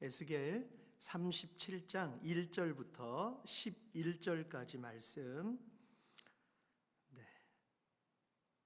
에스겔 37장 1절부터 11절까지 말씀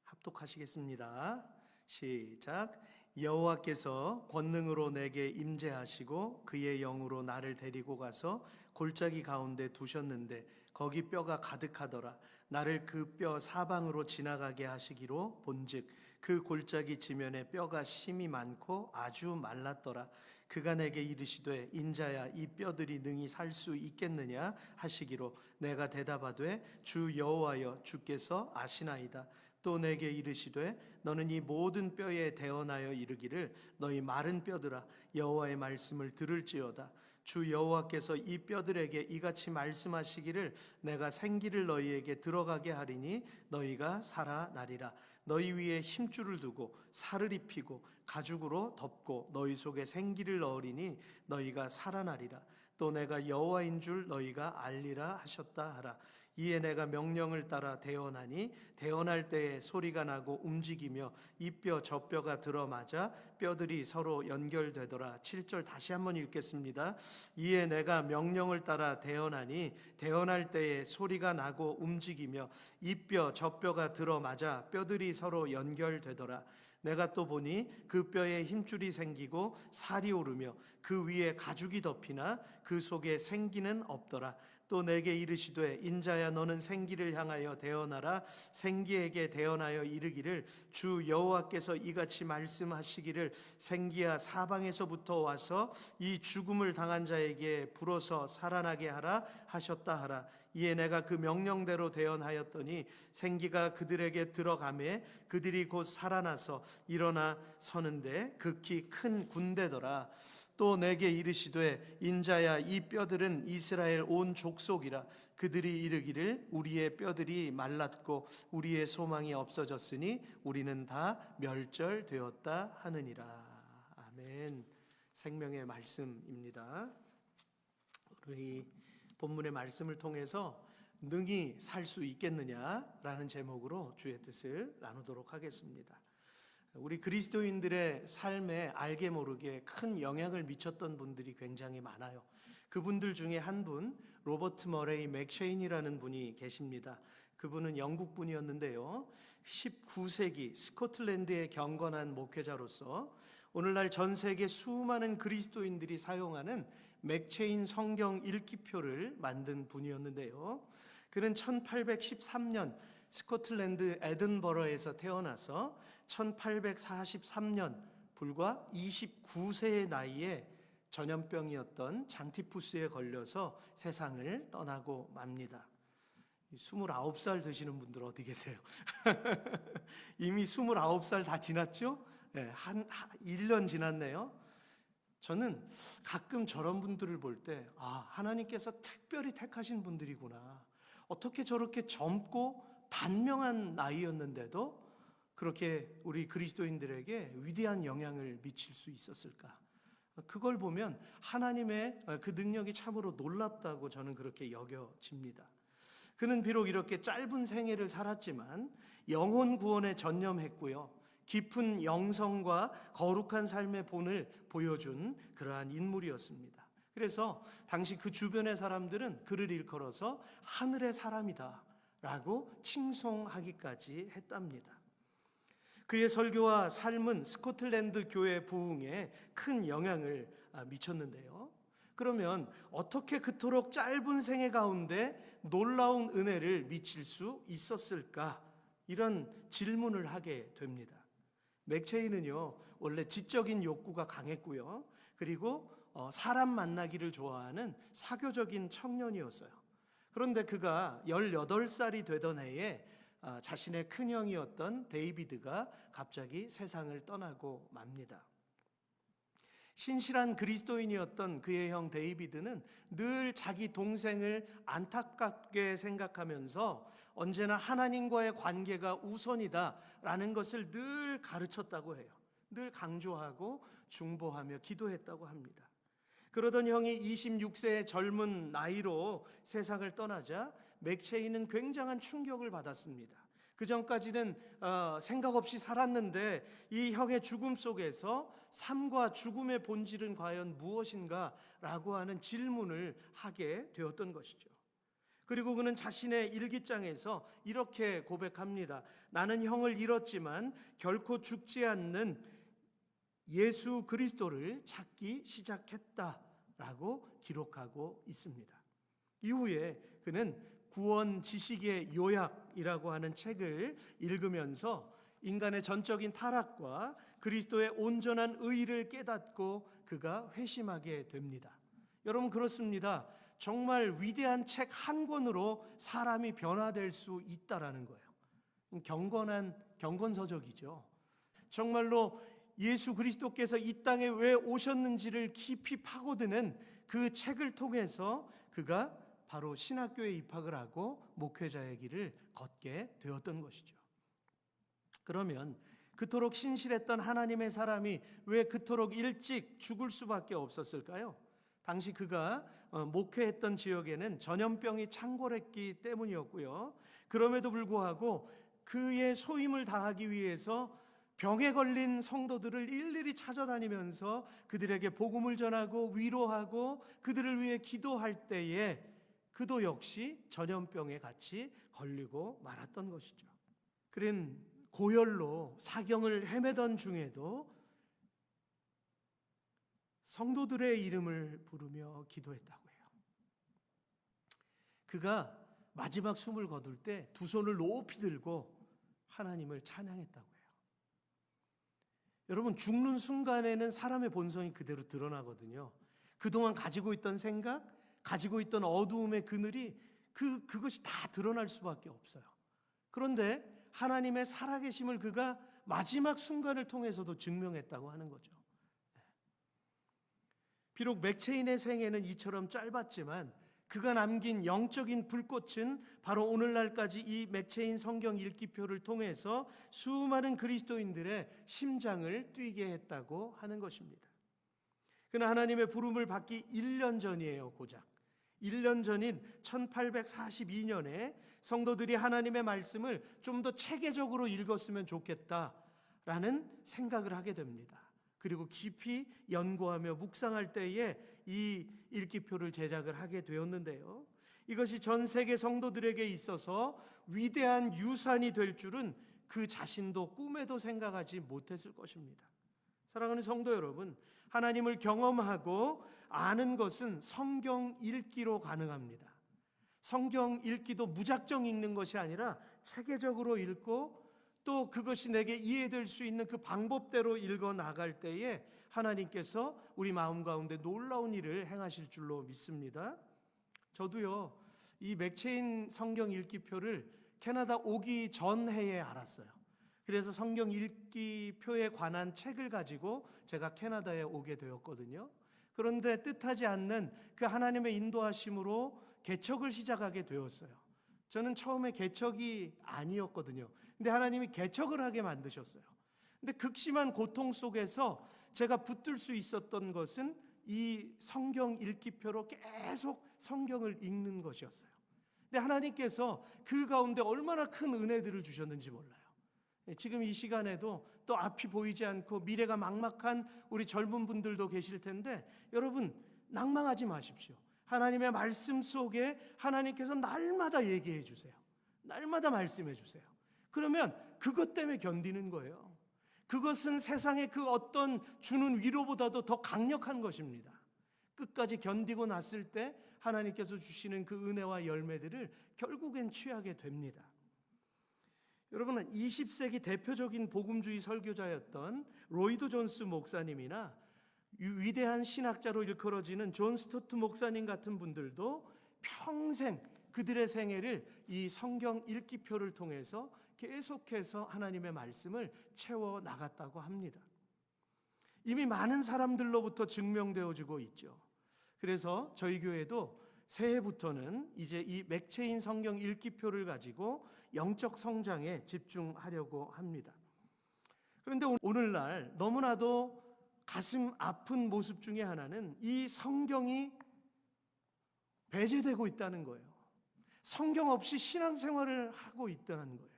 합독하시겠습니다. 시작. 여호와께서 권능으로 내게 임재하시고 그의 영으로 나를 데리고 가서 골짜기 가운데 두셨는데 거기 뼈가 가득하더라. 나를 그 뼈 사방으로 지나가게 하시기로 본즉 그 골짜기 지면에 뼈가 심이 많고 아주 말랐더라. 그가 내게 이르시되 인자야 이 뼈들이 능히 살 수 있겠느냐 하시기로 내가 대답하되 주 여호와여 주께서 아시나이다. 또 내게 이르시되 너는 이 모든 뼈에 대언하여 이르기를 너희 마른 뼈들아 여호와의 말씀을 들을지어다. 주 여호와께서 이 뼈들에게 이같이 말씀하시기를 내가 생기를 너희에게 들어가게 하리니 너희가 살아나리라. 너희 위에 힘줄을 두고 살을 입히고 가죽으로 덮고 너희 속에 생기를 넣으리니 너희가 살아나리라. 또 내가 여호와인 줄 너희가 알리라 하셨다 하라. 이에 내가 명령을 따라 대언하니 대언할 때에 소리가 나고 움직이며 이 뼈 저 뼈가 들어맞아 뼈들이 서로 연결되더라. 7절 다시 한번 읽겠습니다. 이에 내가 명령을 따라 대언하니 대언할 때에 소리가 나고 움직이며 이 뼈 저 뼈가 들어맞아 뼈들이 서로 연결되더라. 내가 또 보니 그 뼈에 힘줄이 생기고 살이 오르며 그 위에 가죽이 덮이나 그 속에 생기는 없더라. 또 내게 이르시되 인자야 너는 생기를 향하여 대언하라. 생기에게 대언하여 이르기를 주 여호와께서 이같이 말씀하시기를 생기야 사방에서부터 와서 이 죽음을 당한 자에게 불어서 살아나게 하라 하셨다 하라. 이에 내가 그 명령대로 대언하였더니 생기가 그들에게 들어가매 그들이 곧 살아나서 일어나 서는데 극히 큰 군대더라. 또 내게 이르시되 인자야 이 뼈들은 이스라엘 온 족속이라. 그들이 이르기를 우리의 뼈들이 말랐고 우리의 소망이 없어졌으니 우리는 다 멸절되었다 하느니라. 아멘. 생명의 말씀입니다. 우리 본문의 말씀을 통해서 능히 살 수 있겠느냐라는 제목으로 주의 뜻을 나누도록 하겠습니다. 우리 그리스도인들의 삶에 알게 모르게 큰 영향을 미쳤던 분들이 굉장히 많아요. 그분들 중에 한 분, 로버트 머레이 맥쉐인이라는 분이 계십니다. 그분은 영국 분이었는데요. 19세기 스코틀랜드의 경건한 목회자로서 오늘날 전 세계 수많은 그리스도인들이 사용하는 맥체인 성경 읽기표를 만든 분이었는데요. 그는 1813년 스코틀랜드 에든버러에서 태어나서 1843년 불과 29세의 나이에 전염병이었던 장티푸스에 걸려서 세상을 떠나고 맙니다. 29살 되시는 분들 어디 계세요? 이미 29살 다 지났죠? 네, 한 1년 지났네요. 저는 가끔 저런 분들을 볼 때 하나님께서 특별히 택하신 분들이구나. 어떻게 저렇게 젊고 단명한 나이였는데도 그렇게 우리 그리스도인들에게 위대한 영향을 미칠 수 있었을까? 그걸 보면 하나님의 그 능력이 참으로 놀랍다고 저는 그렇게 여겨집니다. 그는 비록 이렇게 짧은 생애를 살았지만 영혼 구원에 전념했고요. 깊은 영성과 거룩한 삶의 본을 보여준 그러한 인물이었습니다. 그래서 당시 그 주변의 사람들은 그를 일컬어서 하늘의 사람이다 라고 칭송하기까지 했답니다. 그의 설교와 삶은 스코틀랜드 교회 부흥에 큰 영향을 미쳤는데요. 그러면 어떻게 그토록 짧은 생애 가운데 놀라운 은혜를 미칠 수 있었을까? 이런 질문을 하게 됩니다. 맥체인은요, 원래 지적인 욕구가 강했고요. 그리고 사람 만나기를 좋아하는 사교적인 청년이었어요. 그런데 그가 18살이 되던 해에 자신의 큰형이었던 데이비드가 갑자기 세상을 떠나고 맙니다. 신실한 그리스도인이었던 그의 형 데이비드는 늘 자기 동생을 안타깝게 생각하면서 언제나 하나님과의 관계가 우선이다라는 것을 늘 가르쳤다고 해요. 늘 강조하고 중보하며 기도했다고 합니다. 그러던 형이 26세의 젊은 나이로 세상을 떠나자 맥체인은 굉장한 충격을 받았습니다. 그 전까지는 생각 없이 살았는데 이 형의 죽음 속에서 삶과 죽음의 본질은 과연 무엇인가 라고 하는 질문을 하게 되었던 것이죠. 그리고 그는 자신의 일기장에서 이렇게 고백합니다. 나는 형을 잃었지만 결코 죽지 않는 예수 그리스도를 찾기 시작했다라고 기록하고 있습니다. 이후에 그는 구원 지식의 요약이라고 하는 책을 읽으면서 인간의 전적인 타락과 그리스도의 온전한 의의를 깨닫고 그가 회심하게 됩니다. 여러분, 그렇습니다. 정말 위대한 책 한 권으로 사람이 변화될 수 있다라는 거예요. 경건한 경건서적이죠. 정말로 예수 그리스도께서 이 땅에 왜 오셨는지를 깊이 파고드는 그 책을 통해서 그가 바로 신학교에 입학을 하고 목회자의 길을 걷게 되었던 것이죠. 그러면 그토록 신실했던 하나님의 사람이 왜 그토록 일찍 죽을 수밖에 없었을까요? 당시 그가 목회했던 지역에는 전염병이 창궐했기 때문이었고요. 그럼에도 불구하고 그의 소임을 다하기 위해서 병에 걸린 성도들을 일일이 찾아다니면서 그들에게 복음을 전하고 위로하고 그들을 위해 기도할 때에 그도 역시 전염병에 같이 걸리고 말았던 것이죠. 그는 고열로 사경을 헤매던 중에도 성도들의 이름을 부르며 기도했다고 해요. 그가 마지막 숨을 거둘 때 두 손을 높이 들고 하나님을 찬양했다고 해요. 여러분, 죽는 순간에는 사람의 본성이 그대로 드러나거든요. 그동안 가지고 있던 생각, 가지고 있던 어두움의 그늘이 그것이 다 드러날 수밖에 없어요. 그런데 하나님의 살아계심을 그가 마지막 순간을 통해서도 증명했다고 하는 거죠. 비록 맥체인의 생애는 이처럼 짧았지만 그가 남긴 영적인 불꽃은 바로 오늘날까지 이 맥체인 성경 읽기표를 통해서 수많은 그리스도인들의 심장을 뛰게 했다고 하는 것입니다. 그는 하나님의 부름을 받기 1년 전이에요. 고작 1년 전인 1842년에 성도들이 하나님의 말씀을 좀 더 체계적으로 읽었으면 좋겠다라는 생각을 하게 됩니다. 그리고 깊이 연구하며 묵상할 때에 이 읽기표를 제작을 하게 되었는데요. 이것이 전 세계 성도들에게 있어서 위대한 유산이 될 줄은 그 자신도 꿈에도 생각하지 못했을 것입니다. 사랑하는 성도 여러분, 하나님을 경험하고 아는 것은 성경 읽기로 가능합니다. 성경 읽기도 무작정 읽는 것이 아니라 체계적으로 읽고 또 그것이 내게 이해될 수 있는 그 방법대로 읽어 나갈 때에 하나님께서 우리 마음 가운데 놀라운 일을 행하실 줄로 믿습니다. 저도요, 이 맥체인 성경 읽기표를 캐나다 오기 전 해에 알았어요. 그래서 성경 읽기표에 관한 책을 가지고 제가 캐나다에 오게 되었거든요. 그런데 뜻하지 않는 그 하나님의 인도하심으로 개척을 시작하게 되었어요. 저는 처음에 개척이 아니었거든요. 근데 하나님이 개척을 하게 만드셨어요. 근데 극심한 고통 속에서 제가 붙들 수 있었던 것은 이 성경 읽기표로 계속 성경을 읽는 것이었어요. 근데 하나님께서 그 가운데 얼마나 큰 은혜들을 주셨는지 몰라요. 지금 이 시간에도 또 앞이 보이지 않고 미래가 막막한 우리 젊은 분들도 계실 텐데 여러분, 낭망하지 마십시오. 하나님의 말씀 속에 하나님께서 날마다 얘기해 주세요. 날마다 말씀해 주세요. 그러면 그것 때문에 견디는 거예요. 그것은 세상의 그 어떤 주는 위로보다도 더 강력한 것입니다. 끝까지 견디고 났을 때 하나님께서 주시는 그 은혜와 열매들을 결국엔 취하게 됩니다. 여러분, 20세기 대표적인 복음주의 설교자였던 로이드 존스 목사님이나 위대한 신학자로 일컬어지는 존 스토트 목사님 같은 분들도 평생 그들의 생애를 이 성경 읽기표를 통해서 계속해서 하나님의 말씀을 채워 나갔다고 합니다. 이미 많은 사람들로부터 증명되어지고 있죠. 그래서 저희 교회도 새해부터는 이제 이 맥체인 성경 읽기표를 가지고 영적 성장에 집중하려고 합니다. 그런데 오늘날 너무나도 가슴 아픈 모습 중에 하나는 이 성경이 배제되고 있다는 거예요. 성경 없이 신앙생활을 하고 있다는 거예요.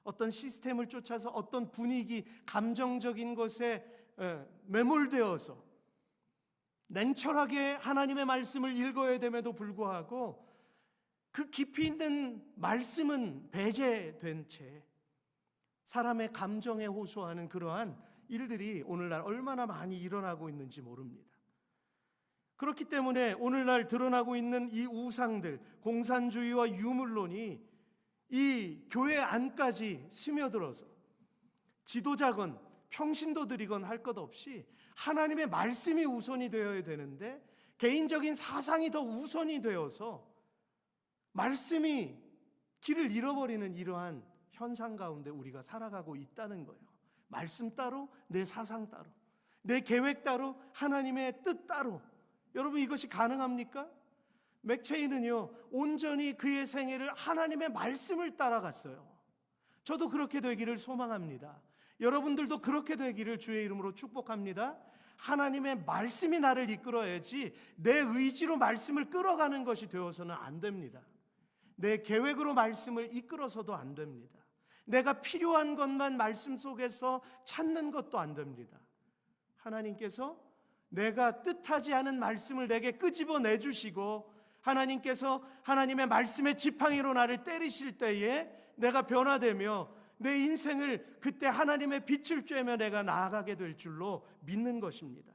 어떤 시스템을 쫓아서 어떤 분위기, 감정적인 것에 매몰되어서 냉철하게 하나님의 말씀을 읽어야 됨에도 불구하고 그 깊이 있는 말씀은 배제된 채 사람의 감정에 호소하는 그러한 일들이 오늘날 얼마나 많이 일어나고 있는지 모릅니다. 그렇기 때문에 오늘날 드러나고 있는 이 우상들, 공산주의와 유물론이 이 교회 안까지 스며들어서 지도자건 평신도들이건 할 것 없이 하나님의 말씀이 우선이 되어야 되는데 개인적인 사상이 더 우선이 되어서 말씀이 길을 잃어버리는 이러한 현상 가운데 우리가 살아가고 있다는 거예요. 말씀 따로, 내 사상 따로, 내 계획 따로, 하나님의 뜻 따로. 여러분, 이것이 가능합니까? 맥체인은요, 온전히 그의 생애를 하나님의 말씀을 따라갔어요. 저도 그렇게 되기를 소망합니다. 여러분들도 그렇게 되기를 주의 이름으로 축복합니다. 하나님의 말씀이 나를 이끌어야지 내 의지로 말씀을 끌어가는 것이 되어서는 안 됩니다. 내 계획으로 말씀을 이끌어서도 안 됩니다. 내가 필요한 것만 말씀 속에서 찾는 것도 안 됩니다. 하나님께서 내가 뜻하지 않은 말씀을 내게 끄집어 내주시고 하나님께서 하나님의 말씀의 지팡이로 나를 때리실 때에 내가 변화되며 내 인생을 그때 하나님의 빛을 쬐며 내가 나아가게 될 줄로 믿는 것입니다.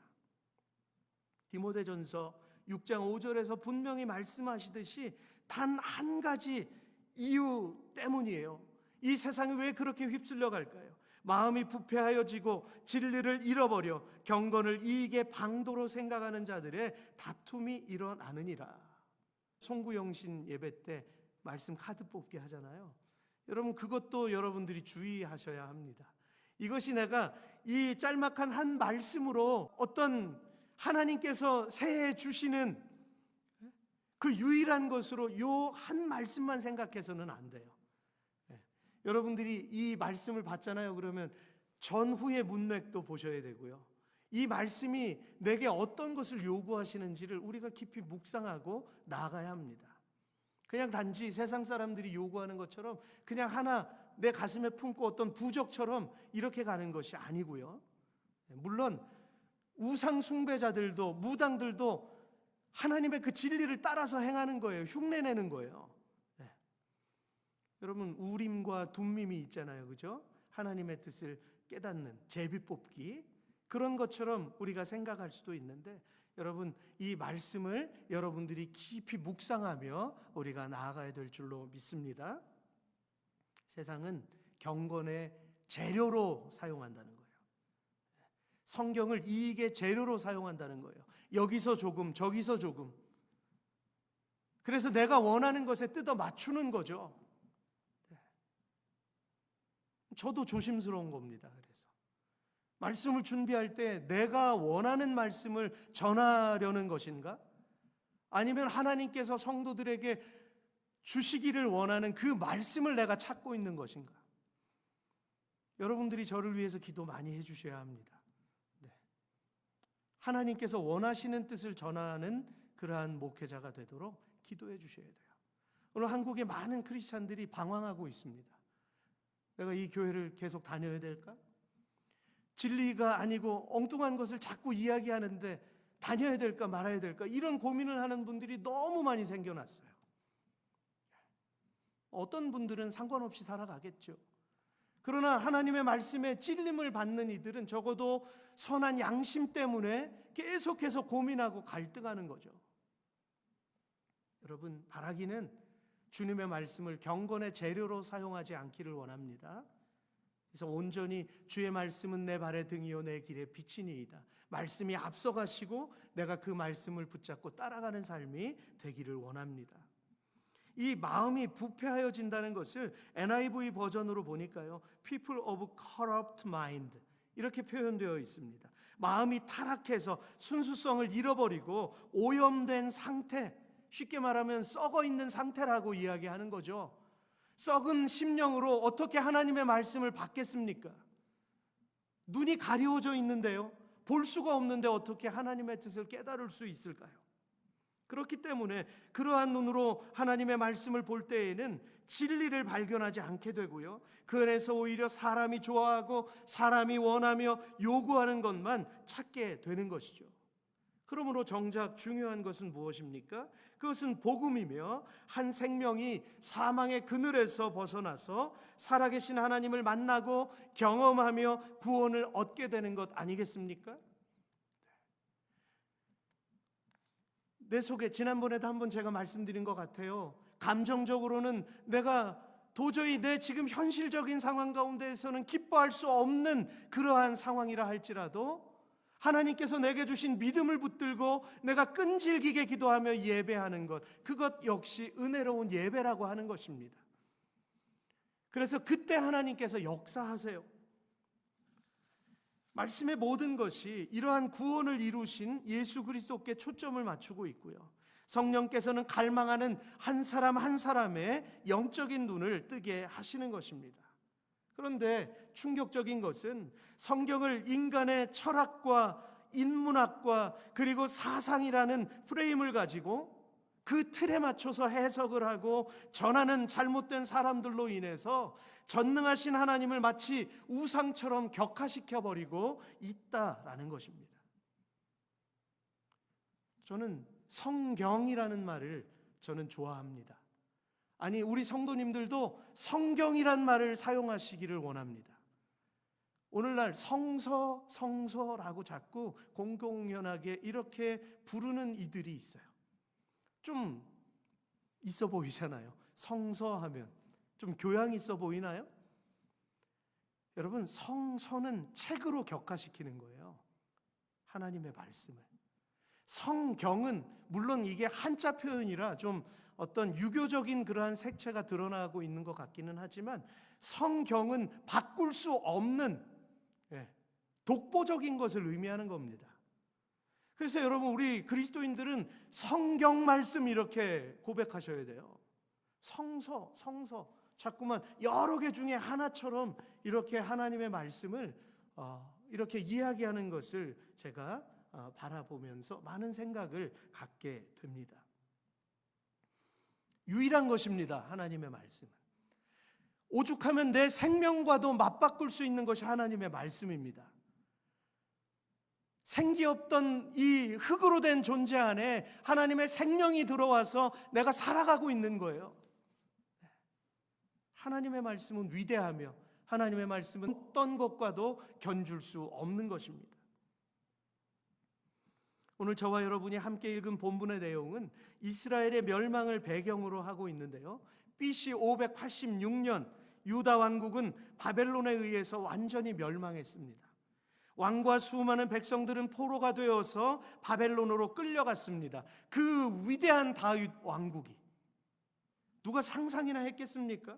디모데전서 6장 5절에서 분명히 말씀하시듯이 단 한 가지 이유 때문이에요. 이 세상이 왜 그렇게 휩쓸려 갈까요? 마음이 부패하여지고 진리를 잃어버려 경건을 이익의 방도로 생각하는 자들의 다툼이 일어나느니라. 송구영신 예배 때 말씀 카드 뽑기 하잖아요. 여러분, 그것도 여러분들이 주의하셔야 합니다. 이것이 내가 이 짤막한 한 말씀으로 어떤 하나님께서 새해 주시는 그 유일한 것으로 요 한 말씀만 생각해서는 안 돼요. 여러분들이 이 말씀을 받잖아요. 그러면 전후의 문맥도 보셔야 되고요. 이 말씀이 내게 어떤 것을 요구하시는지를 우리가 깊이 묵상하고 나아가야 합니다. 그냥 단지 세상 사람들이 요구하는 것처럼 그냥 하나 내 가슴에 품고 어떤 부적처럼 이렇게 가는 것이 아니고요. 물론 우상 숭배자들도 무당들도 하나님의 그 진리를 따라서 행하는 거예요. 흉내내는 거예요. 여러분, 우림과 둠밈이 있잖아요. 그죠? 하나님의 뜻을 깨닫는 제비뽑기, 그런 것처럼 우리가 생각할 수도 있는데 여러분, 이 말씀을 여러분들이 깊이 묵상하며 우리가 나아가야 될 줄로 믿습니다. 세상은 경건의 재료로 사용한다는 거예요. 성경을 이익의 재료로 사용한다는 거예요. 여기서 조금 저기서 조금. 그래서 내가 원하는 것에 뜯어 맞추는 거죠. 저도 조심스러운 겁니다. 그래서 말씀을 준비할 때 내가 원하는 말씀을 전하려는 것인가? 아니면 하나님께서 성도들에게 주시기를 원하는 그 말씀을 내가 찾고 있는 것인가? 여러분들이 저를 위해서 기도 많이 해주셔야 합니다. 하나님께서 원하시는 뜻을 전하는 그러한 목회자가 되도록 기도해 주셔야 돼요. 오늘 한국의 많은 크리스찬들이 방황하고 있습니다. 내가 이 교회를 계속 다녀야 될까? 진리가 아니고 엉뚱한 것을 자꾸 이야기하는데 다녀야 될까 말아야 될까? 이런 고민을 하는 분들이 너무 많이 생겨났어요. 어떤 분들은 상관없이 살아가겠죠. 그러나 하나님의 말씀에 찔림을 받는 이들은 적어도 선한 양심 때문에 계속해서 고민하고 갈등하는 거죠. 여러분, 바라기는 주님의 말씀을 경건의 재료로 사용하지 않기를 원합니다. 그래서 온전히 주의 말씀은 내 발의 등이요 내 길의 빛이니이다. 말씀이 앞서가시고 내가 그 말씀을 붙잡고 따라가는 삶이 되기를 원합니다. 이 마음이 부패하여진다는 것을 NIV 버전으로 보니까요, People of corrupt mind 이렇게 표현되어 있습니다. 마음이 타락해서 순수성을 잃어버리고 오염된 상태, 쉽게 말하면 썩어 있는 상태라고 이야기하는 거죠. 썩은 심령으로 어떻게 하나님의 말씀을 받겠습니까? 눈이 가려워져 있는데요, 볼 수가 없는데 어떻게 하나님의 뜻을 깨달을 수 있을까요? 그렇기 때문에 그러한 눈으로 하나님의 말씀을 볼 때에는 진리를 발견하지 않게 되고요, 그 안에서 오히려 사람이 좋아하고 사람이 원하며 요구하는 것만 찾게 되는 것이죠. 그러므로 정작 중요한 것은 무엇입니까? 그것은 복음이며 한 생명이 사망의 그늘에서 벗어나서 살아계신 하나님을 만나고 경험하며 구원을 얻게 되는 것 아니겠습니까? 내 속에, 지난번에도 한번 제가 말씀드린 것 같아요. 감정적으로는 내가 도저히 내 지금 현실적인 상황 가운데에서는 기뻐할 수 없는 그러한 상황이라 할지라도 하나님께서 내게 주신 믿음을 붙들고 내가 끈질기게 기도하며 예배하는 것, 그것 역시 은혜로운 예배라고 하는 것입니다. 그래서 그때 하나님께서 역사하세요. 말씀의 모든 것이 이러한 구원을 이루신 예수 그리스도께 초점을 맞추고 있고요, 성령께서는 갈망하는 한 사람 한 사람의 영적인 눈을 뜨게 하시는 것입니다. 그런데 충격적인 것은 성경을 인간의 철학과 인문학과 그리고 사상이라는 프레임을 가지고 그 틀에 맞춰서 해석을 하고 전하는 잘못된 사람들로 인해서 전능하신 하나님을 마치 우상처럼 격화시켜버리고 있다라는 것입니다. 저는 성경이라는 말을 저는 좋아합니다. 아니, 우리 성도님들도 성경이란 말을 사용하시기를 원합니다. 오늘날 성서라고 자꾸 공공연하게 이렇게 부르는 이들이 있어요. 좀 있어 보이잖아요. 성서하면 좀 교양 있어 보이나요? 여러분, 성서는 책으로 격화시키는 거예요. 하나님의 말씀을. 성경은 물론 이게 한자 표현이라 좀 어떤 유교적인 그러한 색채가 드러나고 있는 것 같기는 하지만 성경은 바꿀 수 없는 독보적인 것을 의미하는 겁니다. 그래서 여러분, 우리 그리스도인들은 성경 말씀 이렇게 고백하셔야 돼요. 성서 자꾸만 여러 개 중에 하나처럼 이렇게 하나님의 말씀을 이렇게 이야기하는 것을 제가 바라보면서 많은 생각을 갖게 됩니다. 유일한 것입니다, 하나님의 말씀은. 오죽하면 내 생명과도 맞바꿀 수 있는 것이 하나님의 말씀입니다. 생기 없던 이 흙으로 된 존재 안에 하나님의 생명이 들어와서 내가 살아가고 있는 거예요. 하나님의 말씀은 위대하며 하나님의 말씀은 어떤 것과도 견줄 수 없는 것입니다. 오늘 저와 여러분이 함께 읽은 본문의 내용은 이스라엘의 멸망을 배경으로 하고 있는데요, BC 586년 유다 왕국은 바벨론에 의해서 완전히 멸망했습니다. 왕과 수많은 백성들은 포로가 되어서 바벨론으로 끌려갔습니다. 그 위대한 다윗 왕국이 누가 상상이나 했겠습니까?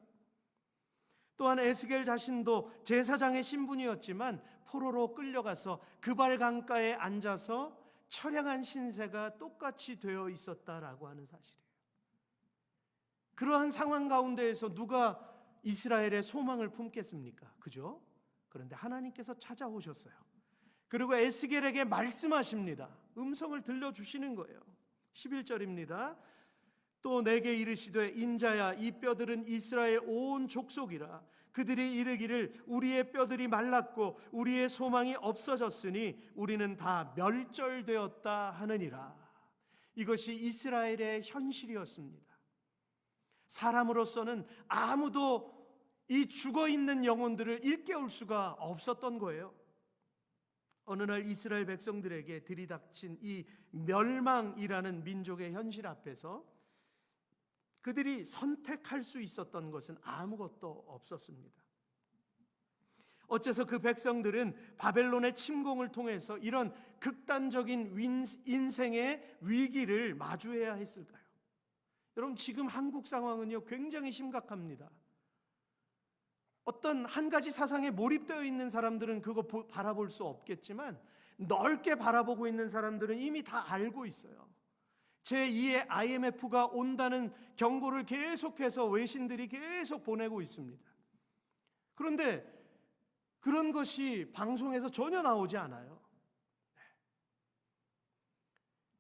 또한 에스겔 자신도 제사장의 신분이었지만 포로로 끌려가서 그발 강가에 앉아서 처량한 신세가 똑같이 되어 있었다라고 하는 사실이에요. 그러한 상황 가운데에서 누가 이스라엘의 소망을 품겠습니까? 그죠? 그런데 하나님께서 찾아오셨어요. 그리고 에스겔에게 말씀하십니다. 음성을 들려주시는 거예요. 11절입니다. 또 내게 이르시되 인자야, 이 뼈들은 이스라엘 온 족속이라. 그들이 이르기를 우리의 뼈들이 말랐고 우리의 소망이 없어졌으니 우리는 다 멸절되었다 하느니라. 이것이 이스라엘의 현실이었습니다. 사람으로서는 아무도 이 죽어있는 영혼들을 일깨울 수가 없었던 거예요. 어느 날 이스라엘 백성들에게 들이닥친 이 멸망이라는 민족의 현실 앞에서 그들이 선택할 수 있었던 것은 아무것도 없었습니다. 어째서 그 백성들은 바벨론의 침공을 통해서 이런 극단적인 인생의 위기를 마주해야 했을까요? 여러분, 지금 한국 상황은요 굉장히 심각합니다. 어떤 한 가지 사상에 몰입되어 있는 사람들은 그거 바라볼 수 없겠지만 넓게 바라보고 있는 사람들은 이미 다 알고 있어요. 제2의 IMF가 온다는 경고를 계속해서 외신들이 계속 보내고 있습니다. 그런데 그런 것이 방송에서 전혀 나오지 않아요.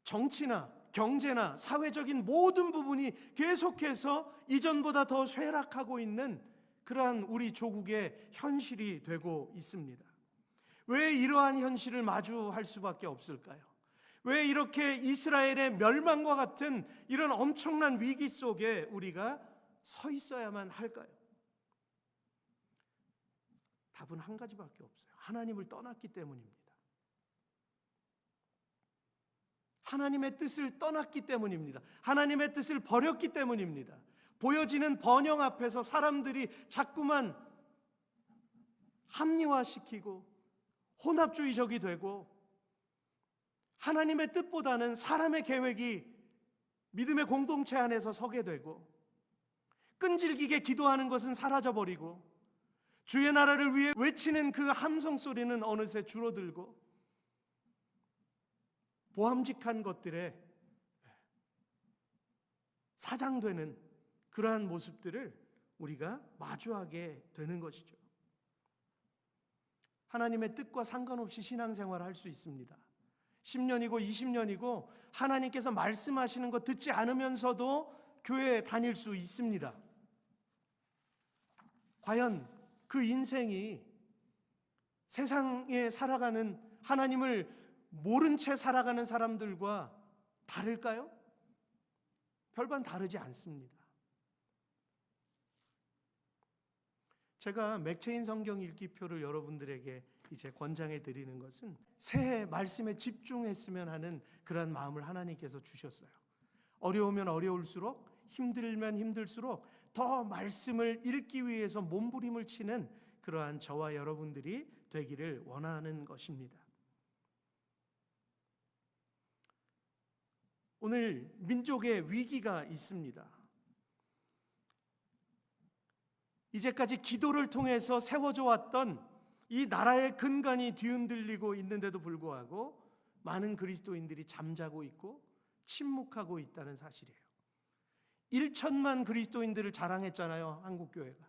정치나 경제나 사회적인 모든 부분이 계속해서 이전보다 더 쇠락하고 있는 그러한 우리 조국의 현실이 되고 있습니다. 왜 이러한 현실을 마주할 수밖에 없을까요? 왜 이렇게 이스라엘의 멸망과 같은 이런 엄청난 위기 속에 우리가 서 있어야만 할까요? 답은 한 가지밖에 없어요. 하나님을 떠났기 때문입니다. 하나님의 뜻을 떠났기 때문입니다. 하나님의 뜻을 버렸기 때문입니다. 보여지는 번영 앞에서 사람들이 자꾸만 합리화시키고 혼합주의적이 되고 하나님의 뜻보다는 사람의 계획이 믿음의 공동체 안에서 서게 되고 끈질기게 기도하는 것은 사라져버리고 주의 나라를 위해 외치는 그 함성 소리는 어느새 줄어들고 보암직한 것들에 사장되는 그러한 모습들을 우리가 마주하게 되는 것이죠. 하나님의 뜻과 상관없이 신앙생활을 할 수 있습니다. 10년이고 20년이고 하나님께서 말씀하시는 거 듣지 않으면서도 교회에 다닐 수 있습니다. 과연 그 인생이 세상에 살아가는 하나님을 모른 채 살아가는 사람들과 다를까요? 별반 다르지 않습니다. 제가 맥체인 성경 읽기표를 여러분들에게 이제 권장해 드리는 것은 새해 말씀에 집중했으면 하는 그런 마음을 하나님께서 주셨어요. 어려우면 어려울수록 힘들면 힘들수록 더 말씀을 읽기 위해서 몸부림을 치는 그러한 저와 여러분들이 되기를 원하는 것입니다. 오늘 민족의 위기가 있습니다. 이제까지 기도를 통해서 세워져 왔던 이 나라의 근간이 뒤흔들리고 있는데도 불구하고 많은 그리스도인들이 잠자고 있고 침묵하고 있다는 사실이에요. 1천만 그리스도인들을 자랑했잖아요, 한국교회가.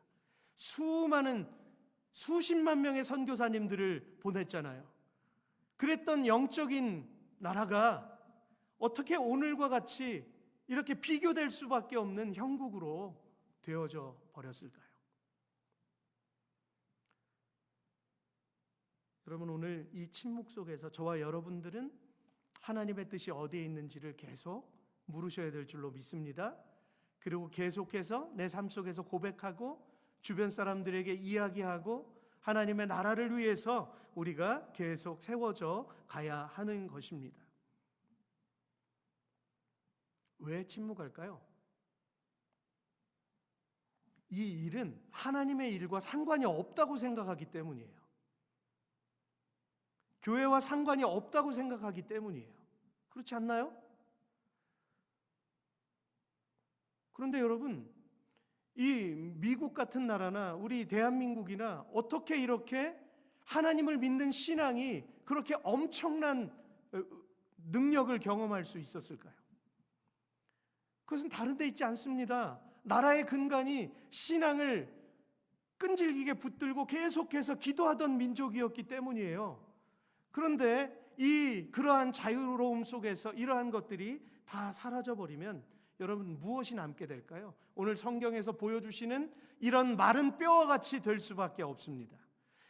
수십만 명의 선교사님들을 보냈잖아요. 그랬던 영적인 나라가 어떻게 오늘과 같이 이렇게 비교될 수밖에 없는 형국으로 되어져 버렸을까요? 여러분, 오늘 이 침묵 속에서 저와 여러분들은 하나님의 뜻이 어디에 있는지를 계속 물으셔야 될 줄로 믿습니다. 그리고 계속해서 내 삶 속에서 고백하고 주변 사람들에게 이야기하고 하나님의 나라를 위해서 우리가 계속 세워져 가야 하는 것입니다. 왜 침묵할까요? 이 일은 하나님의 일과 상관이 없다고 생각하기 때문이에요. 교회와 상관이 없다고 생각하기 때문이에요. 그렇지 않나요? 그런데 여러분, 이 미국 같은 나라나 우리 대한민국이나 어떻게 이렇게 하나님을 믿는 신앙이 그렇게 엄청난 능력을 경험할 수 있었을까요? 그것은 다른 데 있지 않습니다. 나라의 근간이 신앙을 끈질기게 붙들고 계속해서 기도하던 민족이었기 때문이에요. 그런데 그러한 자유로움 속에서 이러한 것들이 다 사라져버리면 여러분 무엇이 남게 될까요? 오늘 성경에서 보여주시는 이런 마른 뼈와 같이 될 수밖에 없습니다.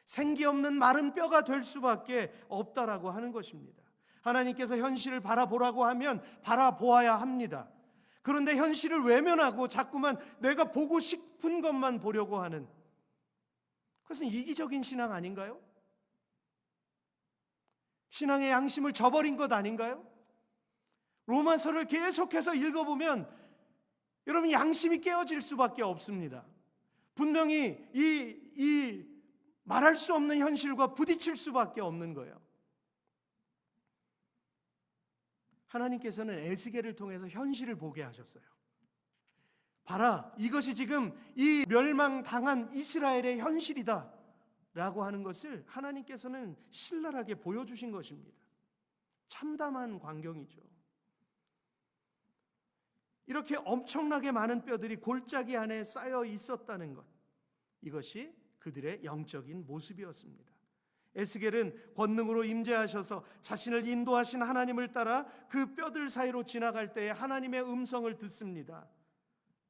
생기 없는 마른 뼈가 될 수밖에 없다라고 하는 것입니다. 하나님께서 현실을 바라보라고 하면 바라보아야 합니다. 그런데 현실을 외면하고 자꾸만 내가 보고 싶은 것만 보려고 하는, 그것은 이기적인 신앙 아닌가요? 신앙의 양심을 저버린 것 아닌가요? 로마서를 계속해서 읽어보면 여러분 양심이 깨어질 수밖에 없습니다. 분명히 이 말할 수 없는 현실과 부딪힐 수밖에 없는 거예요. 하나님께서는 에스겔을 통해서 현실을 보게 하셨어요. 봐라, 이것이 지금 이 멸망당한 이스라엘의 현실이다 라고 하는 것을 하나님께서는 신랄하게 보여주신 것입니다. 참담한 광경이죠. 이렇게 엄청나게 많은 뼈들이 골짜기 안에 쌓여 있었다는 것, 이것이 그들의 영적인 모습이었습니다. 에스겔은 권능으로 임재하셔서 자신을 인도하신 하나님을 따라 그 뼈들 사이로 지나갈 때에 하나님의 음성을 듣습니다.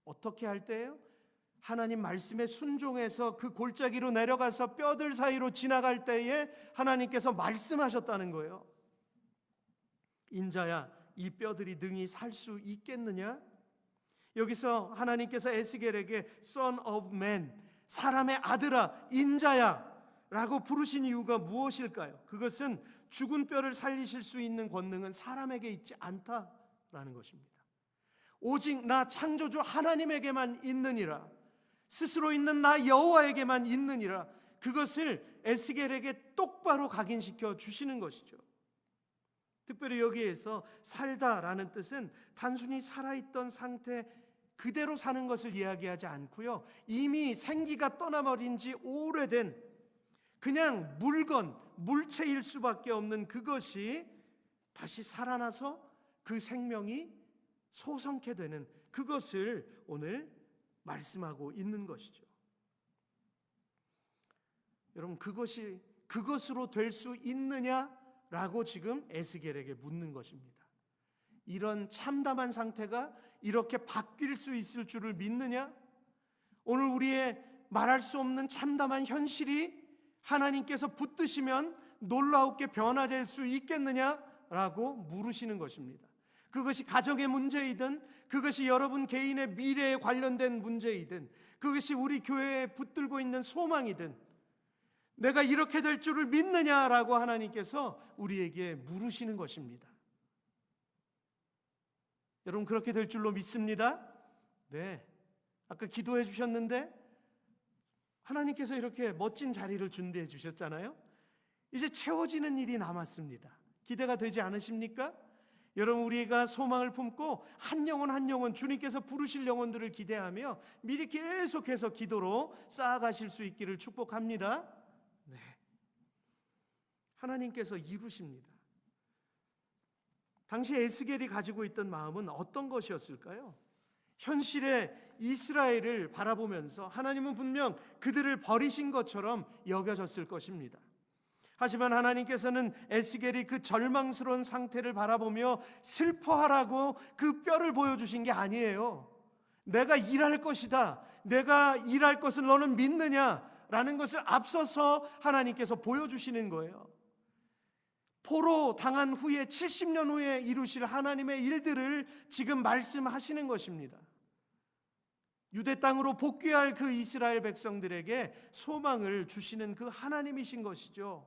어떻게 할 때예요? 하나님 말씀에 순종해서 그 골짜기로 내려가서 뼈들 사이로 지나갈 때에 하나님께서 말씀하셨다는 거예요. 인자야, 이 뼈들이 능히 살 수 있겠느냐? 여기서 하나님께서 에스겔에게 Son of Man, 사람의 아들아, 인자야 라고 부르신 이유가 무엇일까요? 그것은 죽은 뼈를 살리실 수 있는 권능은 사람에게 있지 않다라는 것입니다. 오직 나 창조주 하나님에게만 있느니라, 스스로 있는 나 여호와에게만 있느니라, 그것을 에스겔에게 똑바로 각인시켜 주시는 것이죠. 특별히 여기에서 살다라는 뜻은 단순히 살아있던 상태 그대로 사는 것을 이야기하지 않고요, 이미 생기가 떠나버린 지 오래된 그냥 물건, 물체일 수밖에 없는 그것이 다시 살아나서 그 생명이 소성케 되는 그것을 오늘 말씀하고 있는 것이죠. 여러분, 그것이 그것으로 될 수 있느냐라고 지금 에스겔에게 묻는 것입니다. 이런 참담한 상태가 이렇게 바뀔 수 있을 줄을 믿느냐? 오늘 우리의 말할 수 없는 참담한 현실이 하나님께서 붙드시면 놀라웠게 변화될 수 있겠느냐라고 물으시는 것입니다. 그것이 가정의 문제이든, 그것이 여러분 개인의 미래에 관련된 문제이든, 그것이 우리 교회에 붙들고 있는 소망이든, 내가 이렇게 될 줄을 믿느냐라고 하나님께서 우리에게 물으시는 것입니다. 여러분, 그렇게 될 줄로 믿습니다? 네. 아까 기도해 주셨는데 하나님께서 이렇게 멋진 자리를 준비해 주셨잖아요. 이제 채워지는 일이 남았습니다. 기대가 되지 않으십니까? 여러분, 우리가 소망을 품고 한 영혼 한 영혼 주님께서 부르실 영혼들을 기대하며 미리 계속해서 기도로 쌓아가실 수 있기를 축복합니다. 네. 하나님께서 이루십니다. 당시 에스겔이 가지고 있던 마음은 어떤 것이었을까요? 현실의 이스라엘을 바라보면서 하나님은 분명 그들을 버리신 것처럼 여겨졌을 것입니다. 하지만 하나님께서는 에스겔이 그 절망스러운 상태를 바라보며 슬퍼하라고 그 뼈를 보여주신 게 아니에요. 내가 일할 것이다, 내가 일할 것을 너는 믿느냐라는 것을 앞서서 하나님께서 보여주시는 거예요. 포로 당한 후에 70년 후에 이루실 하나님의 일들을 지금 말씀하시는 것입니다. 유대 땅으로 복귀할 그 이스라엘 백성들에게 소망을 주시는 그 하나님이신 것이죠.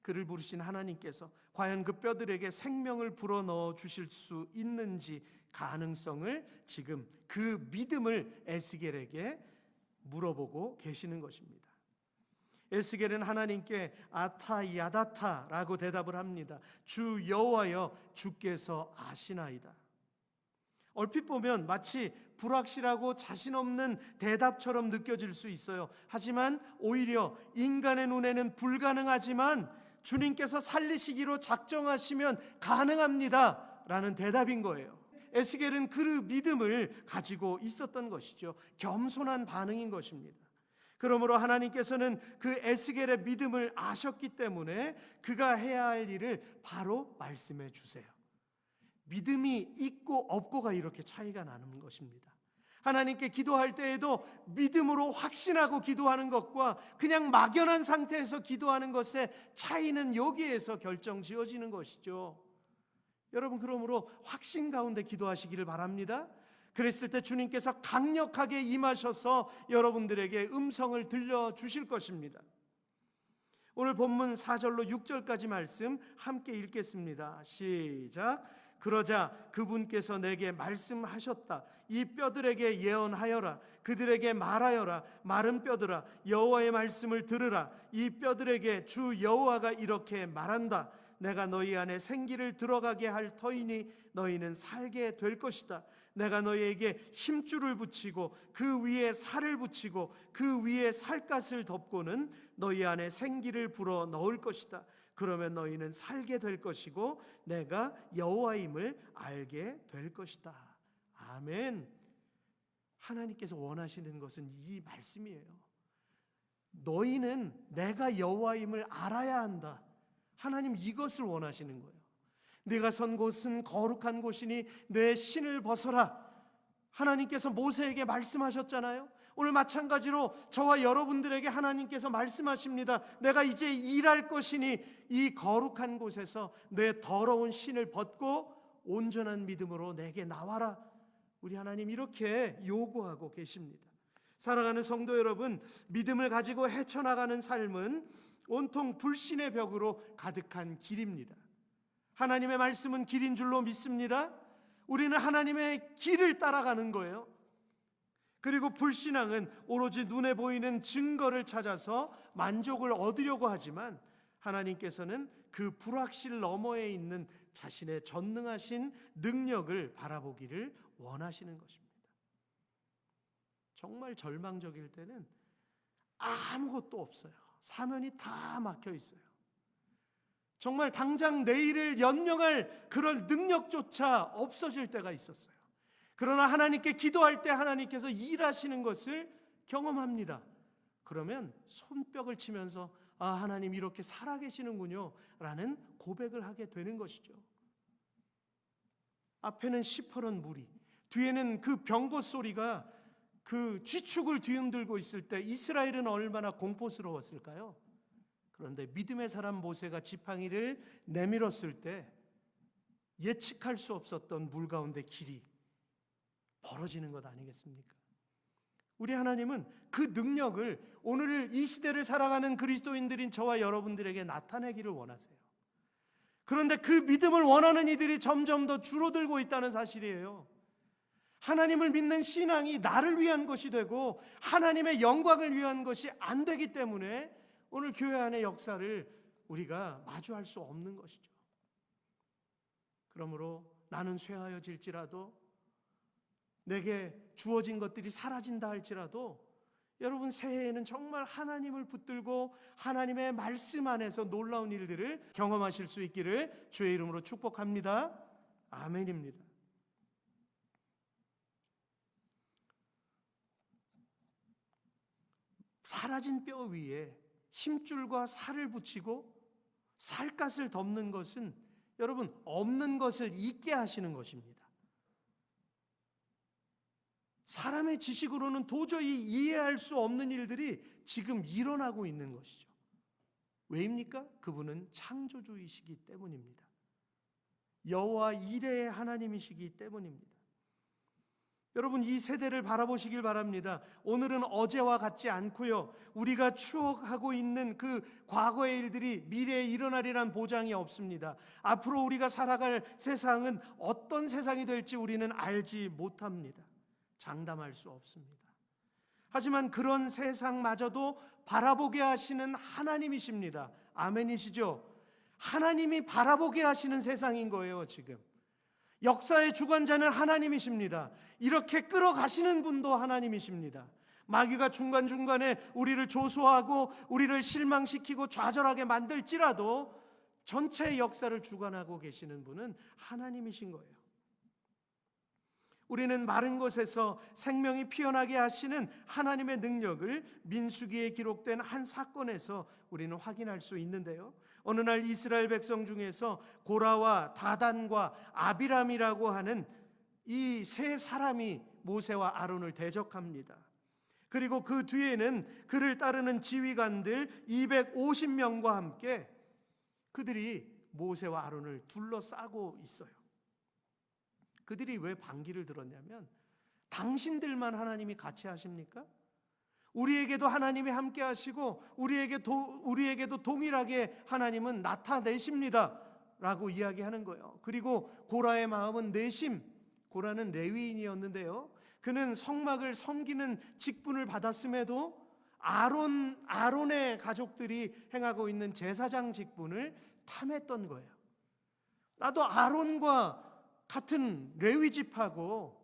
그를 부르신 하나님께서 과연 그 뼈들에게 생명을 불어넣어 주실 수 있는지 가능성을 지금 그 믿음을 에스겔에게 물어보고 계시는 것입니다. 에스겔은 하나님께 아타야다타라고 대답을 합니다. 주 여호와여, 주께서 아시나이다. 얼핏 보면 마치 불확실하고 자신 없는 대답처럼 느껴질 수 있어요. 하지만 오히려 인간의 눈에는 불가능하지만 주님께서 살리시기로 작정하시면 가능합니다 라는 대답인 거예요. 에스겔은 그 믿음을 가지고 있었던 것이죠. 겸손한 반응인 것입니다. 그러므로 하나님께서는 그 에스겔의 믿음을 아셨기 때문에 그가 해야 할 일을 바로 말씀해 주세요. 믿음이 있고 없고가 이렇게 차이가 나는 것입니다. 하나님께 기도할 때에도 믿음으로 확신하고 기도하는 것과 그냥 막연한 상태에서 기도하는 것의 차이는 여기에서 결정지어지는 것이죠. 여러분, 그러므로 확신 가운데 기도하시기를 바랍니다. 그랬을 때 주님께서 강력하게 임하셔서 여러분들에게 음성을 들려주실 것입니다. 오늘 본문 4절로 6절까지 말씀 함께 읽겠습니다. 시작. 그러자 그분께서 내게 말씀하셨다. 이 뼈들에게 예언하여라. 그들에게 말하여라. 마른 뼈들아, 여호와의 말씀을 들으라. 이 뼈들에게 주 여호와가 이렇게 말한다. 내가 너희 안에 생기를 들어가게 할 터이니 너희는 살게 될 것이다. 내가 너희에게 힘줄을 붙이고 그 위에 살을 붙이고 그 위에 살갗을 덮고는 너희 안에 생기를 불어 넣을 것이다. 그러면 너희는 살게 될 것이고 내가 여호와임을 알게 될 것이다. 아멘. 하나님께서 원하시는 것은 이 말씀이에요. 너희는 내가 여호와임을 알아야 한다. 하나님 이것을 원하시는 거예요. 네가 선 곳은 거룩한 곳이니 내 신을 벗어라. 하나님께서 모세에게 말씀하셨잖아요. 오늘 마찬가지로 저와 여러분들에게 하나님께서 말씀하십니다. 내가 이제 일할 것이니 이 거룩한 곳에서 내 더러운 신을 벗고 온전한 믿음으로 내게 나와라. 우리 하나님 이렇게 요구하고 계십니다. 사랑하는 성도 여러분, 믿음을 가지고 헤쳐나가는 삶은 온통 불신의 벽으로 가득한 길입니다. 하나님의 말씀은 길인 줄로 믿습니다. 우리는 하나님의 길을 따라가는 거예요. 그리고 불신앙은 오로지 눈에 보이는 증거를 찾아서 만족을 얻으려고 하지만 하나님께서는 그 불확실 너머에 있는 자신의 전능하신 능력을 바라보기를 원하시는 것입니다. 정말 절망적일 때는 아무것도 없어요. 사면이 다 막혀 있어요. 정말 당장 내일을 연명할 그럴 능력조차 없어질 때가 있었어요. 그러나 하나님께 기도할 때 하나님께서 일하시는 것을 경험합니다. 그러면 손뼉을 치면서 아, 하나님 이렇게 살아계시는군요 라는 고백을 하게 되는 것이죠. 앞에는 시퍼런 물이, 뒤에는 그 병거 소리가 그 쥐축을 뒤흔들고 있을 때 이스라엘은 얼마나 공포스러웠을까요? 그런데 믿음의 사람 모세가 지팡이를 내밀었을 때 예측할 수 없었던 물 가운데 길이 벌어지는 것 아니겠습니까? 우리 하나님은 그 능력을 오늘 이 시대를 살아가는 그리스도인들인 저와 여러분들에게 나타내기를 원하세요. 그런데 그 믿음을 원하는 이들이 점점 더 줄어들고 있다는 사실이에요. 하나님을 믿는 신앙이 나를 위한 것이 되고 하나님의 영광을 위한 것이 안 되기 때문에 오늘 교회 안의 역사를 우리가 마주할 수 없는 것이죠. 그러므로 나는 쇠하여질지라도 내게 주어진 것들이 사라진다 할지라도 여러분 새해에는 정말 하나님을 붙들고 하나님의 말씀 안에서 놀라운 일들을 경험하실 수 있기를 주의 이름으로 축복합니다. 아멘입니다. 사라진 뼈 위에 힘줄과 살을 붙이고 살갗을 덮는 것은 여러분 없는 것을 있게 하시는 것입니다. 사람의 지식으로는 도저히 이해할 수 없는 일들이 지금 일어나고 있는 것이죠. 왜입니까? 그분은 창조주이시기 때문입니다. 여호와 이레의 하나님이시기 때문입니다. 여러분 이 세대를 바라보시길 바랍니다. 오늘은 어제와 같지 않고요. 우리가 추억하고 있는 그 과거의 일들이 미래에 일어나리란 보장이 없습니다. 앞으로 우리가 살아갈 세상은 어떤 세상이 될지 우리는 알지 못합니다. 장담할 수 없습니다. 하지만 그런 세상마저도 바라보게 하시는 하나님이십니다. 아멘이시죠? 하나님이 바라보게 하시는 세상인 거예요, 지금. 역사의 주관자는 하나님이십니다. 이렇게 끌어가시는 분도 하나님이십니다. 마귀가 중간중간에 우리를 조소하고 우리를 실망시키고 좌절하게 만들지라도 전체 역사를 주관하고 계시는 분은 하나님이신 거예요. 우리는 마른 곳에서 생명이 피어나게 하시는 하나님의 능력을 민수기에 기록된 한 사건에서 우리는 확인할 수 있는데요. 어느 날 이스라엘 백성 중에서 고라와 다단과 아비람이라고 하는 이 세 사람이 모세와 아론을 대적합니다. 그리고 그 뒤에는 그를 따르는 지휘관들 250명과 함께 그들이 모세와 아론을 둘러싸고 있어요. 그들이 왜 반기를 들었냐면 당신들만 하나님이 같이 하십니까? 우리에게도 하나님이 함께 하시고 우리에게도 동일하게 하나님은 나타내십니다 라고 이야기하는 거예요. 그리고 고라의 마음은 내심, 고라는 레위인이었는데요, 그는 성막을 섬기는 직분을 받았음에도 아론의 가족들이 행하고 있는 제사장 직분을 탐했던 거예요. 나도 아론과 같은 레위 집하고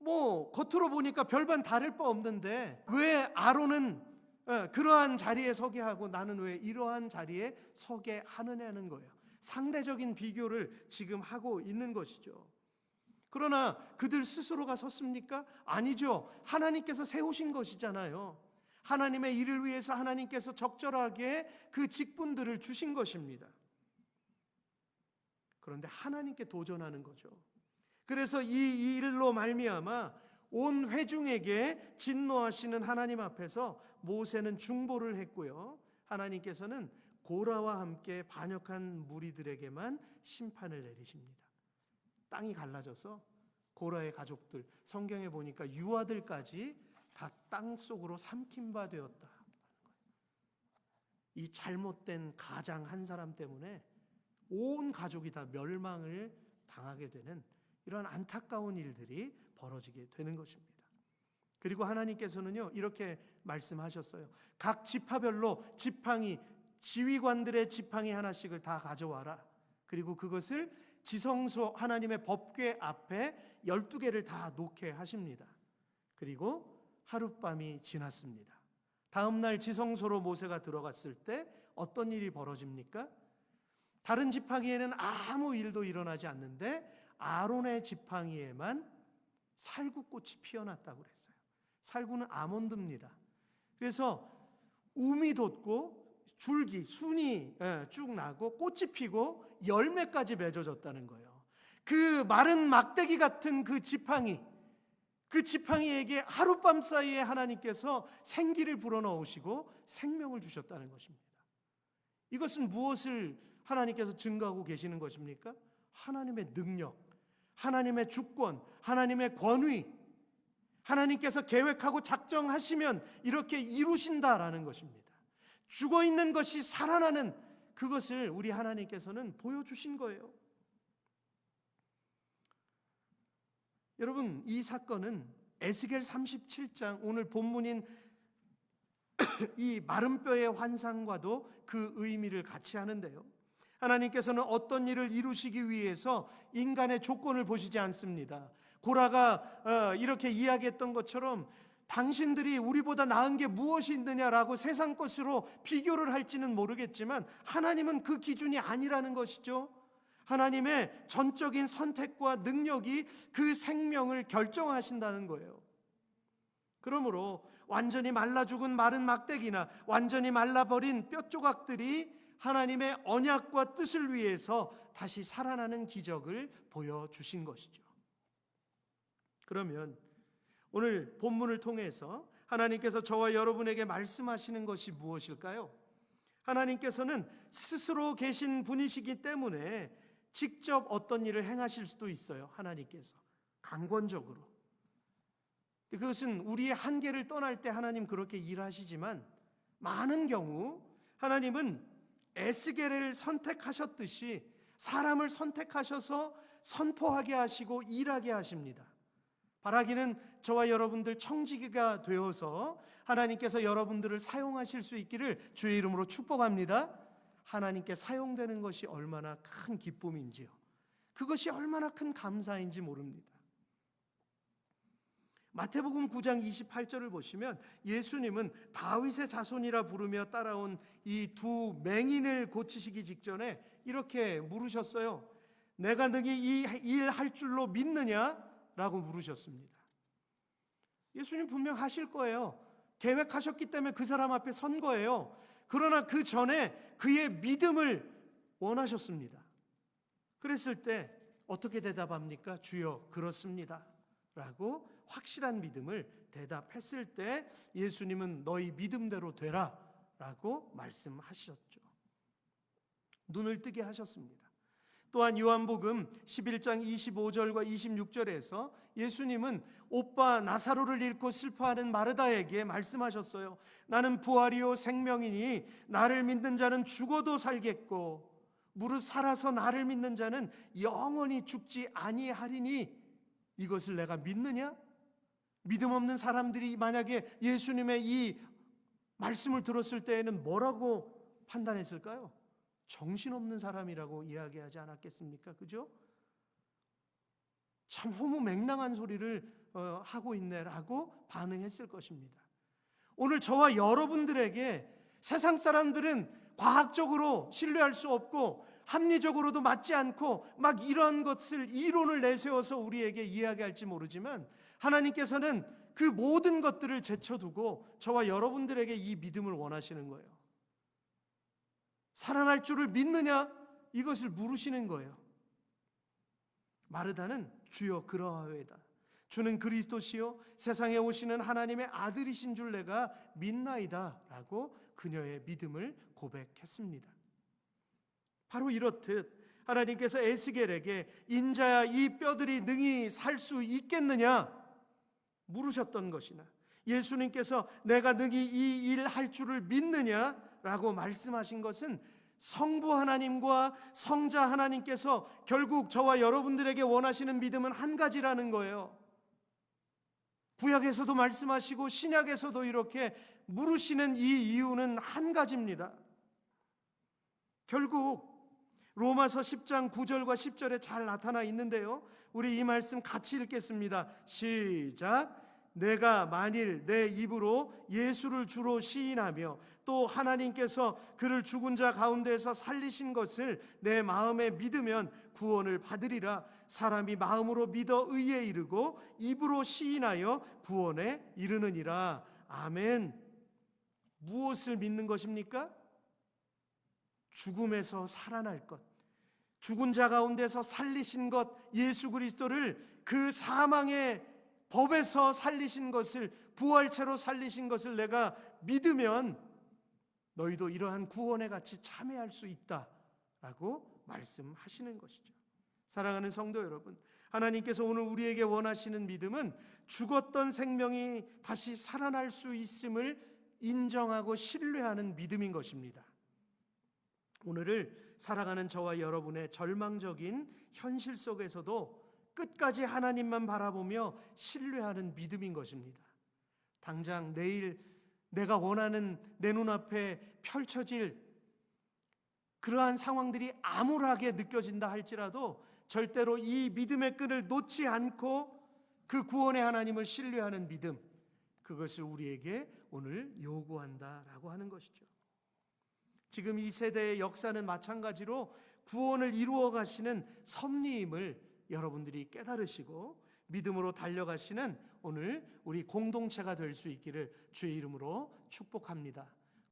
겉으로 보니까 별반 다를 바 없는데 왜 아론은 그러한 자리에 서게 하고 나는 왜 이러한 자리에 서게 하느냐는 거예요. 상대적인 비교를 지금 하고 있는 것이죠. 그러나 그들 스스로가 섰습니까? 아니죠. 하나님께서 세우신 것이잖아요. 하나님의 일을 위해서 하나님께서 적절하게 그 직분들을 주신 것입니다. 그런데 하나님께 도전하는 거죠. 그래서 이 일로 말미암아 온 회중에게 진노하시는 하나님 앞에서 모세는 중보를 했고요, 하나님께서는 고라와 함께 반역한 무리들에게만 심판을 내리십니다. 땅이 갈라져서 고라의 가족들, 성경에 보니까 유아들까지 다 땅 속으로 삼킨 바 되었다. 이 잘못된 가장 한 사람 때문에 온 가족이 다 멸망을 당하게 되는 이런 안타까운 일들이 벌어지게 되는 것입니다. 그리고 하나님께서는요, 이렇게 말씀하셨어요. 각 지파별로 지팡이, 지휘관들의 지팡이 하나씩을 다 가져와라. 그리고 그것을 지성소 하나님의 법궤 앞에 12개를 다 놓게 하십니다. 그리고 하룻밤이 지났습니다. 다음 날 지성소로 모세가 들어갔을 때 어떤 일이 벌어집니까? 다른 지팡이에는 아무 일도 일어나지 않는데 아론의 지팡이에만 살구꽃이 피어났다고 그랬어요. 살구는 아몬드입니다. 그래서 움이 돋고 줄기, 순이 쭉 나고 꽃이 피고 열매까지 맺어졌다는 거예요. 그 마른 막대기 같은 그 지팡이에게 하룻밤 사이에 하나님께서 생기를 불어넣으시고 생명을 주셨다는 것입니다. 이것은 무엇을 하나님께서 증거하고 계시는 것입니까? 하나님의 능력, 하나님의 주권, 하나님의 권위, 하나님께서 계획하고 작정하시면 이렇게 이루신다라는 것입니다. 죽어있는 것이 살아나는 그것을 우리 하나님께서는 보여주신 거예요. 여러분, 이 사건은 에스겔 37장, 오늘 본문인 이 마른 뼈의 환상과도 그 의미를 같이 하는데요, 하나님께서는 어떤 일을 이루시기 위해서 인간의 조건을 보시지 않습니다. 고라가 이렇게 이야기했던 것처럼 당신들이 우리보다 나은 게 무엇이 있느냐라고 세상 것으로 비교를 할지는 모르겠지만 하나님은 그 기준이 아니라는 것이죠. 하나님의 전적인 선택과 능력이 그 생명을 결정하신다는 거예요. 그러므로 완전히 말라 죽은 마른 막대기나 완전히 말라버린 뼈 조각들이 하나님의 언약과 뜻을 위해서 다시 살아나는 기적을 보여주신 것이죠. 그러면 오늘 본문을 통해서 하나님께서 저와 여러분에게 말씀하시는 것이 무엇일까요? 하나님께서는 스스로 계신 분이시기 때문에 직접 어떤 일을 행하실 수도 있어요. 하나님께서 강권적으로. 그것은 우리의 한계를 떠날 때 하나님 그렇게 일하시지만, 많은 경우 하나님은 에스겔을 선택하셨듯이 사람을 선택하셔서 선포하게 하시고 일하게 하십니다. 바라기는 저와 여러분들 청지기가 되어서 하나님께서 여러분들을 사용하실 수 있기를 주의 이름으로 축복합니다. 하나님께 사용되는 것이 얼마나 큰 기쁨인지요, 그것이 얼마나 큰 감사인지 모릅니다. 마태복음 9장 28절을 보시면 예수님은 다윗의 자손이라 부르며 따라온 이 두 맹인을 고치시기 직전에 이렇게 물으셨어요. 내가 능히 이 일 할 줄로 믿느냐? 라고 물으셨습니다. 예수님 분명 하실 거예요. 계획하셨기 때문에 그 사람 앞에 선 거예요. 그러나 그 전에 그의 믿음을 원하셨습니다. 그랬을 때 어떻게 대답합니까? 주여 그렇습니다 라고 확실한 믿음을 대답했을 때 예수님은 너희 믿음대로 되라 라고 말씀하셨죠. 눈을 뜨게 하셨습니다. 또한 요한복음 11장 25절과 26절에서 예수님은 오빠 나사로를 잃고 슬퍼하는 마르다에게 말씀하셨어요. 나는 부활이요 생명이니 나를 믿는 자는 죽어도 살겠고 무릇 살아서 나를 믿는 자는 영원히 죽지 아니하리니 이것을 내가 믿느냐? 믿음 없는 사람들이 만약에 예수님의 이 말씀을 들었을 때에는 뭐라고 판단했을까요? 정신없는 사람이라고 이야기하지 않았겠습니까? 그죠? 참 허무맹랑한 소리를 하고 있네라고 반응했을 것입니다. 오늘 저와 여러분들에게 세상 사람들은 과학적으로 신뢰할 수 없고 합리적으로도 맞지 않고 막 이런 것을 이론을 내세워서 우리에게 이야기할지 모르지만 하나님께서는 그 모든 것들을 제쳐두고 저와 여러분들에게 이 믿음을 원하시는 거예요. 살아날 줄을 믿느냐? 이것을 물으시는 거예요. 마르다는 주여 그러하오이다. 주는 그리스도시요 세상에 오시는 하나님의 아들이신 줄 내가 믿나이다 라고 그녀의 믿음을 고백했습니다. 바로 이렇듯 하나님께서 에스겔에게 인자야 이 뼈들이 능히 살 수 있겠느냐 물으셨던 것이나 예수님께서 내가 능히 이 일 할 줄을 믿느냐 라고 말씀하신 것은 성부 하나님과 성자 하나님께서 결국 저와 여러분들에게 원하시는 믿음은 한 가지라는 거예요. 구약에서도 말씀하시고 신약에서도 이렇게 물으시는 이 이유는 한 가지입니다. 결국 로마서 10장 9절과 10절에 잘 나타나 있는데요, 우리 이 말씀 같이 읽겠습니다. 시작. 내가 만일 내 입으로 예수를 주로 시인하며 또 하나님께서 그를 죽은 자 가운데서 살리신 것을 내 마음에 믿으면 구원을 받으리라. 사람이 마음으로 믿어 의에 이르고 입으로 시인하여 구원에 이르느니라. 아멘. 무엇을 믿는 것입니까? 죽음에서 살아날 것, 죽은 자 가운데서 살리신 것, 예수 그리스도를 그 사망의 법에서 살리신 것을, 부활체로 살리신 것을 내가 믿으면 너희도 이러한 구원에 같이 참여할 수 있다라고 말씀하시는 것이죠. 사랑하는 성도 여러분, 하나님께서 오늘 우리에게 원하시는 믿음은 죽었던 생명이 다시 살아날 수 있음을 인정하고 신뢰하는 믿음인 것입니다. 오늘을 살아가는 저와 여러분의 절망적인 현실 속에서도 끝까지 하나님만 바라보며 신뢰하는 믿음인 것입니다. 당장 내일 내가 원하는 내 눈앞에 펼쳐질 그러한 상황들이 암울하게 느껴진다 할지라도 절대로 이 믿음의 끈을 놓지 않고 그 구원의 하나님을 신뢰하는 믿음, 그것을 우리에게 오늘 요구한다라고 하는 것이죠. 지금 이 세대의 역사는 마찬가지로 구원을 이루어 가시는 섭리임을 여러분들이 깨달으시고 믿음으로 달려가시는 오늘 우리 공동체가 될 수 있기를 주의 이름으로 축복합니다.